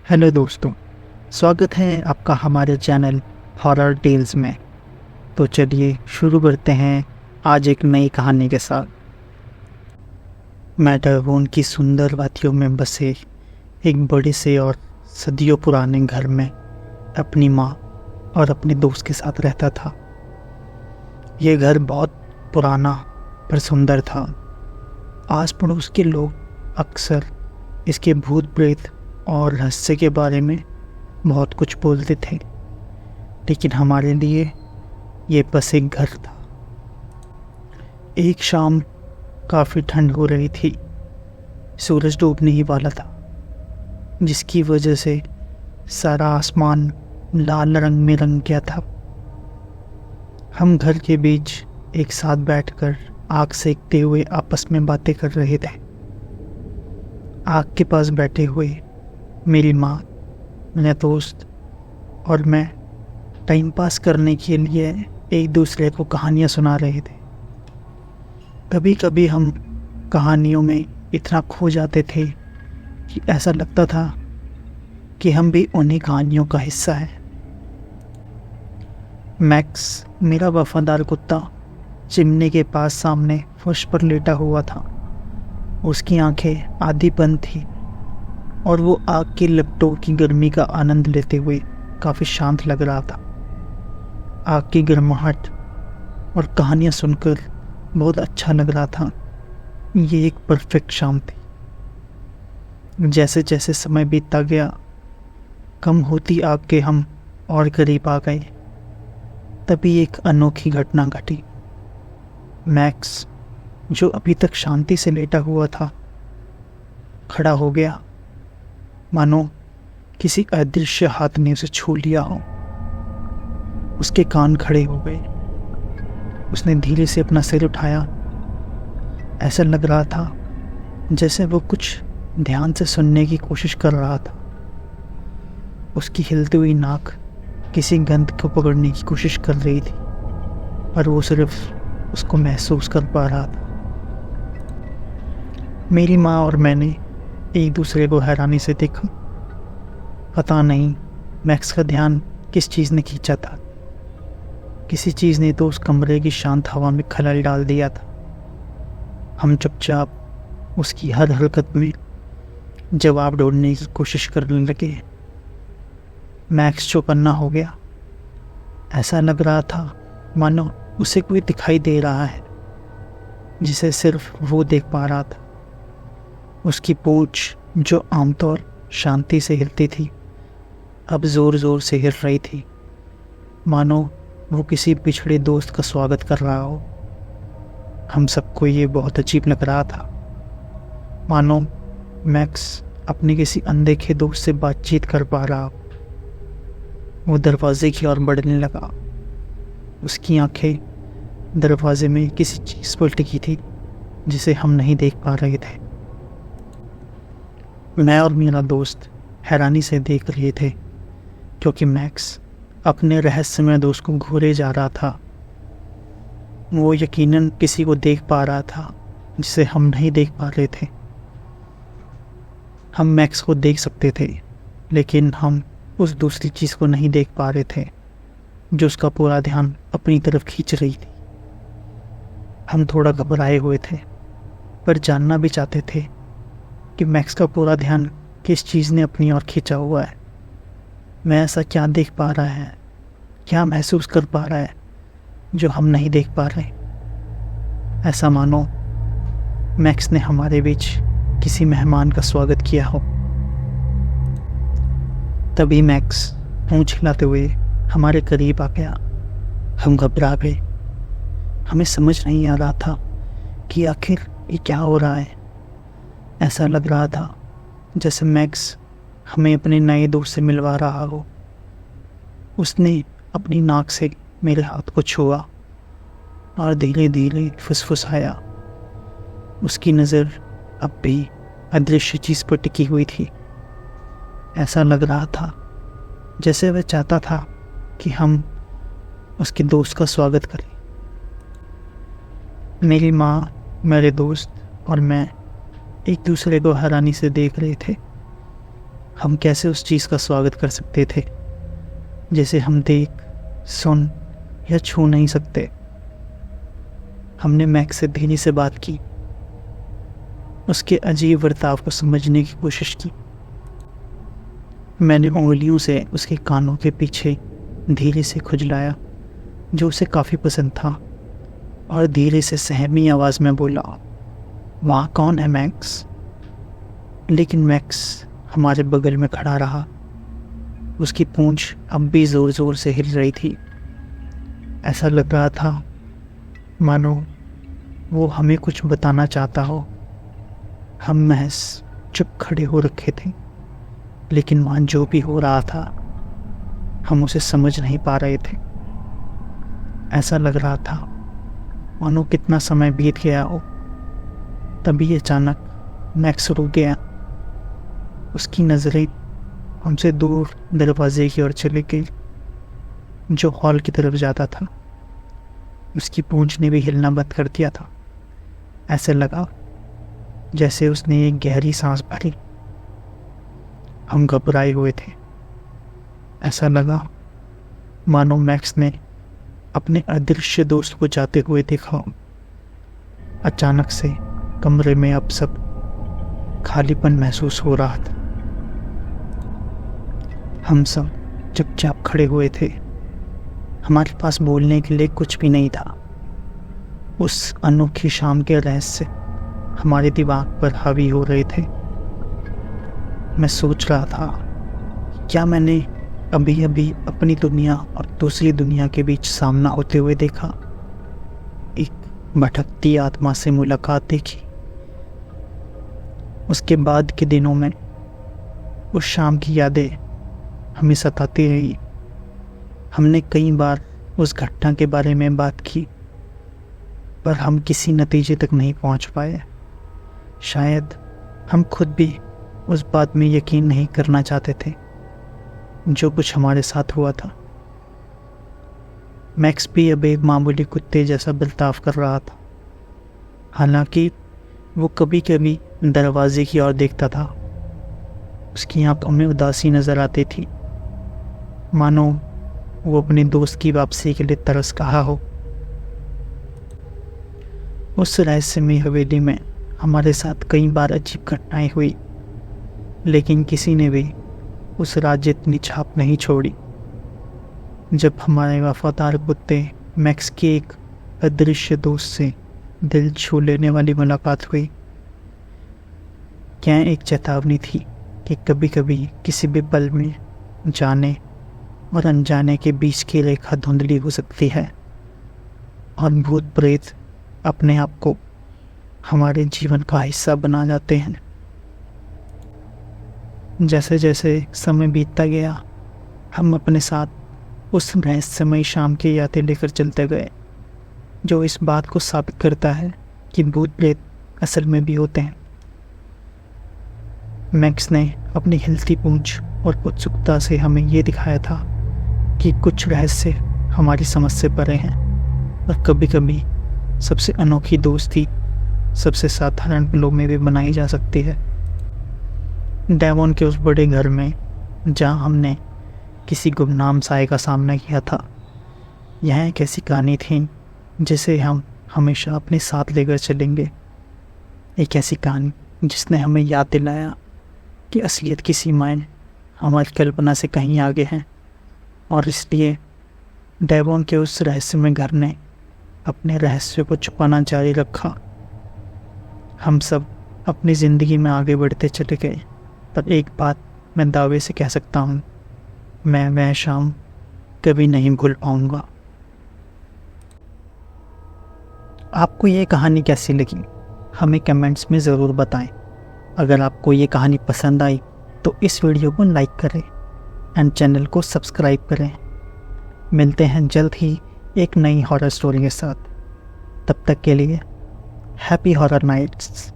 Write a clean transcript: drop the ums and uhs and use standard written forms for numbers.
Hello दोस्तों, स्वागत है आपका हमारे चैनल हॉरर टेल्स में। तो चलिए शुरू करते हैं आज एक नई कहानी के साथ। मैटरवोन की सुंदर वादियों में बसे एक बड़े से और सदियों पुराने घर में अपनी माँ और अपने दोस्त के साथ रहता था। ये घर बहुत पुराना पर सुंदर था। आस पड़ोस के लोग अक्सर इसके भूत प्रेत और रहस्य के बारे में बहुत कुछ बोलते थे, लेकिन हमारे लिए ये बस एक घर था। एक शाम काफ़ी ठंड हो रही थी, सूरज डूबने ही वाला था, जिसकी वजह से सारा आसमान लाल रंग में रंग गया था। हम घर के बीच एक साथ बैठकर आग सेकते हुए आपस में बातें कर रहे थे। आग के पास बैठे हुए मेरी माँ, मेरा दोस्त और मैं टाइम पास करने के लिए एक दूसरे को कहानियाँ सुना रहे थे। कभी कभी हम कहानियों में इतना खो जाते थे कि ऐसा लगता था कि हम भी उन्हीं कहानियों का हिस्सा है। मैक्स, मेरा वफादार कुत्ता, चिमनी के पास सामने फर्श पर लेटा हुआ था। उसकी आंखें आधी बंद थी और वो आग की लपटों की गर्मी का आनंद लेते हुए काफ़ी शांत लग रहा था। आग की गर्माहट और कहानियाँ सुनकर बहुत अच्छा लग रहा था। ये एक परफेक्ट शाम थी। जैसे जैसे समय बीतता गया, कम होती आग के हम और करीब आ गए। तभी एक अनोखी घटना घटी। मैक्स, जो अभी तक शांति से लेटा हुआ था, खड़ा हो गया, मानो किसी अदृश्य हाथ ने उसे छू लिया हो। उसके कान खड़े हो गए। उसने धीरे से अपना सिर उठाया। ऐसा लग रहा था जैसे वो कुछ ध्यान से सुनने की कोशिश कर रहा था। उसकी हिलती हुई नाक किसी गंध को पकड़ने की कोशिश कर रही थी, पर वो सिर्फ उसको महसूस कर पा रहा था। मेरी माँ और मैंने एक दूसरे को हैरानी से देखा। पता नहीं मैक्स का ध्यान किस चीज़ ने खींचा था। किसी चीज़ ने तो उस कमरे की शांत हवा में खलल डाल दिया था। हम चुपचाप उसकी हर हरकत में जवाब ढूंढने की कोशिश करने लगे। मैक्स चौकन्ना हो गया। ऐसा लग रहा था मानो उसे कोई दिखाई दे रहा है, जिसे सिर्फ वो देख पा रहा था। उसकी पूंछ, जो आमतौर शांति से हिलती थी, अब ज़ोर ज़ोर से हिल रही थी, मानो वो किसी बिछड़े दोस्त का स्वागत कर रहा हो। हम सबको ये बहुत अजीब लग रहा था, मानो मैक्स अपने किसी अनदेखे दोस्त से बातचीत कर पा रहा हो। वो दरवाजे की ओर बढ़ने लगा। उसकी आंखें दरवाजे में किसी चीज़ पर टिकी थी जिसे हम नहीं देख पा रहे थे। मैं और मेरा दोस्त हैरानी से देख रहे थे, क्योंकि मैक्स अपने रहस्यमय दोस्त को घूरे जा रहा था। वो यकीनन किसी को देख पा रहा था जिसे हम नहीं देख पा रहे थे। हम मैक्स को देख सकते थे, लेकिन हम उस दूसरी चीज़ को नहीं देख पा रहे थे जो उसका पूरा ध्यान अपनी तरफ खींच रही थी। हम थोड़ा घबराए हुए थे, पर जानना भी चाहते थे कि मैक्स का पूरा ध्यान किस चीज़ ने अपनी ओर खींचा हुआ है। मैं ऐसा क्या देख पा रहा है, क्या महसूस कर पा रहा है जो हम नहीं देख पा रहे। ऐसा मानो मैक्स ने हमारे बीच किसी मेहमान का स्वागत किया हो। तभी मैक्स पूंछ हिलाते हुए हमारे करीब आ गया। हम घबरा गए। हमें समझ नहीं आ रहा था कि आखिर ये क्या हो रहा है। ऐसा लग रहा था जैसे मैक्स हमें अपने नए दोस्त से मिलवा रहा हो। उसने अपनी नाक से मेरे हाथ को छुआ और धीरे धीरे फुसफुसाया। उसकी नज़र अब भी अदृश्य चीज़ पर टिकी हुई थी। ऐसा लग रहा था जैसे वह चाहता था कि हम उसके दोस्त का स्वागत करें। मेरी माँ, मेरे दोस्त और मैं एक दूसरे को हैरानी से देख रहे थे। हम कैसे उस चीज़ का स्वागत कर सकते थे जिसे हम देख, सुन या छू नहीं सकते। हमने मैक्स से धीरे से बात की, उसके अजीब बर्ताव को समझने की कोशिश की। मैंने उंगलियों से उसके कानों के पीछे धीरे से खुजलाया, जो उसे काफ़ी पसंद था, और धीरे से सहमी आवाज़ में बोला, वहाँ कौन है मैक्स? लेकिन मैक्स हमारे बगल में खड़ा रहा। उसकी पूंछ अब भी ज़ोर ज़ोर से हिल रही थी। ऐसा लग रहा था मानो वो हमें कुछ बताना चाहता हो। हम महज चुप खड़े हो रखे थे, लेकिन वहाँ जो भी हो रहा था हम उसे समझ नहीं पा रहे थे। ऐसा लग रहा था मानो कितना समय बीत गया हो। तभी अचानक मैक्स रुक गया। उसकी नज़रें हमसे दूर दरवाजे की ओर चली गई, जो हॉल की तरफ जाता था। उसकी पूंछ ने भी हिलना बंद कर दिया था। ऐसे लगा जैसे उसने एक गहरी सांस भरी। हम घबराए हुए थे। ऐसा लगा मानो मैक्स ने अपने अदृश्य दोस्त को जाते हुए देखा। अचानक से कमरे में अब सब खालीपन महसूस हो रहा था। हम सब चुपचाप खड़े हुए थे। हमारे पास बोलने के लिए कुछ भी नहीं था। उस अनोखी शाम के रहस्य हमारे दिमाग पर हावी हो रहे थे। मैं सोच रहा था, क्या मैंने अभी अभी अपनी दुनिया और दूसरी दुनिया के बीच सामना होते हुए देखा? एक भटकती आत्मा से मुलाकात देखी। उसके बाद के दिनों में उस शाम की यादें हमें सताती रही। हमने कई बार उस घटना के बारे में बात की, पर हम किसी नतीजे तक नहीं पहुंच पाए। शायद हम खुद भी उस बात में यकीन नहीं करना चाहते थे जो कुछ हमारे साथ हुआ था। मैक्स भी अब एक मामूली कुत्ते जैसा बर्ताव कर रहा था। हालांकि वो कभी कभी दरवाजे की ओर देखता था। उसकी आंखों में उदासी नजर आती थी, मानो वो अपने दोस्त की वापसी के लिए तरस कहा हो। उस रहस्यमयी हवेली में हमारे साथ कई बार अजीब घटनाएं हुई, लेकिन किसी ने भी उस रात जितनी छाप नहीं छोड़ी। जब हमारे वफादार कुत्ते मैक्स की एक अदृश्य दोस्त से दिल छू लेने वाली मुलाकात हुई, क्या एक चेतावनी थी कि कभी कभी किसी भी पल में जाने और अनजाने के बीच की रेखा धुंधली हो सकती है, और भूत प्रेत अपने आप को हमारे जीवन का हिस्सा बना जाते हैं। जैसे जैसे समय बीतता गया, हम अपने साथ उस रहस्यमयी शाम की यादें लेकर चलते गए, जो इस बात को साबित करता है कि भूत प्रेत असल में भी होते हैं। मैक्स ने अपनी हिलती पूंछ और उत्सुकता से हमें ये दिखाया था कि कुछ रहस्य हमारी समझ से परे हैं, और कभी कभी सबसे अनोखी दोस्ती सबसे साधारण पलों में भी बनाई जा सकती है। डेवॉन के उस बड़े घर में जहाँ हमने किसी गुमनाम साए का सामना किया था, यह एक ऐसी कहानी थी जिसे हम हमेशा अपने साथ लेकर चलेंगे। एक ऐसी कहानी जिसने हमें याद दिलाया कि असलियत की सीमाएं हमारी कल्पना से कहीं आगे हैं, और इसलिए डेवॉन के उस रहस्यमय घर ने अपने रहस्य को छुपाना जारी रखा। हम सब अपनी ज़िंदगी में आगे बढ़ते चले गए, पर एक बात मैं दावे से कह सकता हूँ, मैं वह शाम कभी नहीं भूल पाऊँगा। आपको ये कहानी कैसी लगी हमें कमेंट्स में ज़रूर बताएं। अगर आपको ये कहानी पसंद आई तो इस वीडियो को लाइक करें एंड चैनल को सब्सक्राइब करें। मिलते हैं जल्द ही एक नई हॉरर स्टोरी के साथ। तब तक के लिए हैप्पी हॉरर नाइट्स।